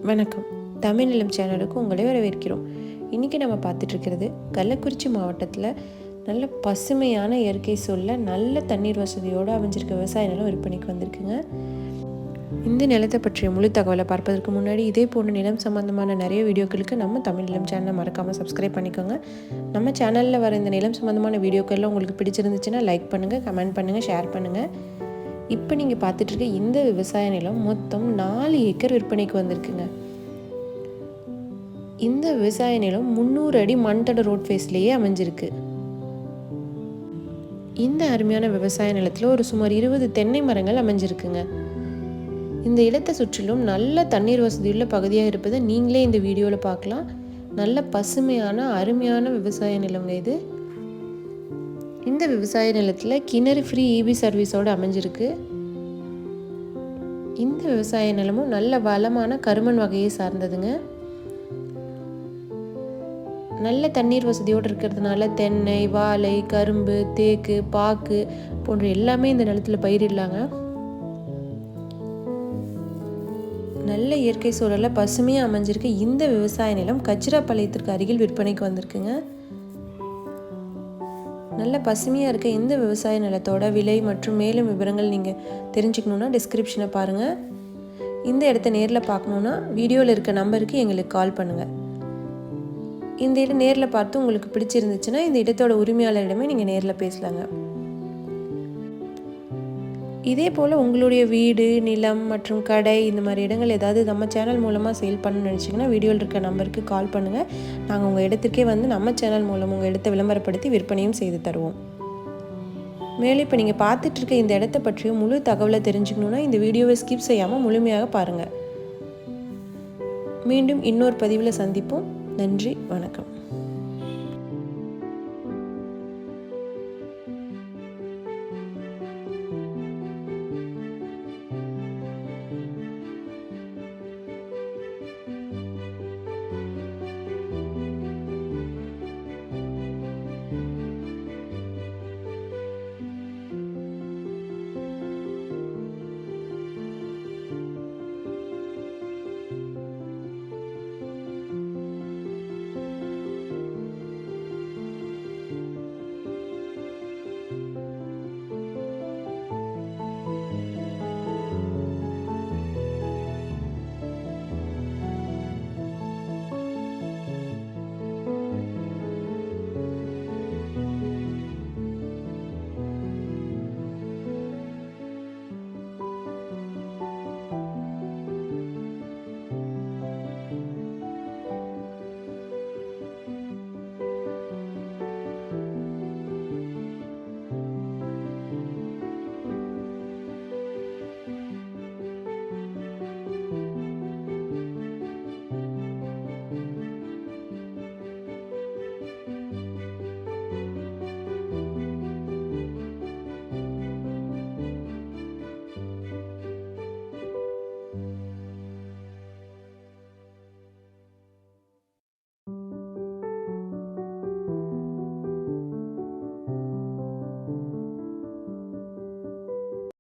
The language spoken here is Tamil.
வணக்கம். தமிழ் நிலம் சேனலுக்கு உங்களை வரவேற்கிறோம். இன்றைக்கி நம்ம பார்த்துட்ருக்கிறது கள்ளக்குறிச்சி மாவட்டத்தில் நல்ல பசுமையான இயற்கை சூழல்ல நல்ல தண்ணீர் வசதியோடு அமைஞ்சிருக்க விவசாய நிலம் விற்பனைக்கு வந்திருக்குங்க. இந்த நிலத்தை பற்றிய முழு தகவலை பார்ப்பதற்கு முன்னாடி இதே போன்ற நிலம் சம்மந்தமான நிறைய வீடியோக்களுக்கு நம்ம தமிழ் நிலம் சேனலை மறக்காமல் சப்ஸ்கிரைப் பண்ணிக்கோங்க. நம்ம சேனலில் வர இந்த நிலம் சம்மந்தமான வீடியோக்கள்லாம் உங்களுக்கு பிடிச்சிருந்துச்சுன்னா லைக் பண்ணுங்கள், கமெண்ட் பண்ணுங்கள், ஷேர் பண்ணுங்கள். இப்போ நீங்கள் பார்த்துட்ருக்க இந்த விவசாய நிலம் மொத்தம் 4 ஏக்கர் விற்பனைக்கு வந்திருக்குங்க. இந்த விவசாய நிலம் 300 அடி மண்தட ரோட் ஃபேஸ்லேயே அமைஞ்சிருக்கு. இந்த அருமையான விவசாய நிலத்தில் ஒரு சுமார் 20 தென்னை மரங்கள் அமைஞ்சிருக்குங்க. இந்த இடத்தை சுற்றிலும் நல்ல தண்ணீர் வசதியுள்ள பகுதியாக இருப்பதை நீங்களே இந்த வீடியோவில் பார்க்கலாம். நல்ல பசுமையான அருமையான விவசாய நிலங்க இது. இந்த விவசாய நிலத்தில் கிணறு ஃப்ரீ இபி சர்வீஸோடு அமைஞ்சிருக்கு. இந்த விவசாய நிலமும் நல்ல வளமான கருமண் வகையை சார்ந்ததுங்க. நல்ல தண்ணீர் வசதியோடு இருக்கிறதுனால தென்னை, வாழை, கரும்பு, தேக்கு, பாக்கு போன்ற எல்லாமே இந்த நிலத்தில் பயிரிடலாங்க. நல்ல இயற்கை சூழலில் பசுமையாக அமைஞ்சிருக்கு. இந்த விவசாய நிலம் கச்சிராபாளையத்திற்கு அருகில் விற்பனைக்கு வந்திருக்குங்க. நல்ல பசுமையாக இருக்க இந்த விவசாய நிலத்தோட விலை மற்றும் மேலும் விவரங்கள் நீங்கள் தெரிஞ்சுக்கணுன்னா டிஸ்கிரிப்ஷனை பாருங்கள். இந்த இடத்த நேரில் பார்க்கணுன்னா வீடியோவில் இருக்க நம்பருக்கு எங்களுக்கு கால் பண்ணுங்கள். இந்த இடம் நேரில் பார்த்து உங்களுக்கு பிடிச்சிருந்துச்சுன்னா இந்த இடத்தோட உரிமையாளரிடமே நீங்கள் நேரில் பேசலாங்க. இதே போல் உங்களுடைய வீடு, நிலம் மற்றும் கடை இந்த மாதிரி இடங்கள் ஏதாவது நம்ம சேனல் மூலமாக சேல் பண்ணணும்னு நினச்சிங்கன்னா வீடியோவில் இருக்க நம்பருக்கு கால் பண்ணுங்கள். நாங்கள் உங்கள் இடத்துக்கே வந்து நம்ம சேனல் மூலம் உங்கள் இடத்தை விளம்பரப்படுத்தி விற்பனையும் செய்து தருவோம். மேலும் இப்போ நீங்கள் பார்த்துட்ருக்க இந்த இடத்த பற்றியும் முழு தகவலை தெரிஞ்சுக்கணுன்னா இந்த வீடியோவை ஸ்கிப் செய்யாமல் முழுமையாக பாருங்கள். மீண்டும் இன்னொரு பதிவில் சந்திப்போம். நன்றி, வணக்கம்.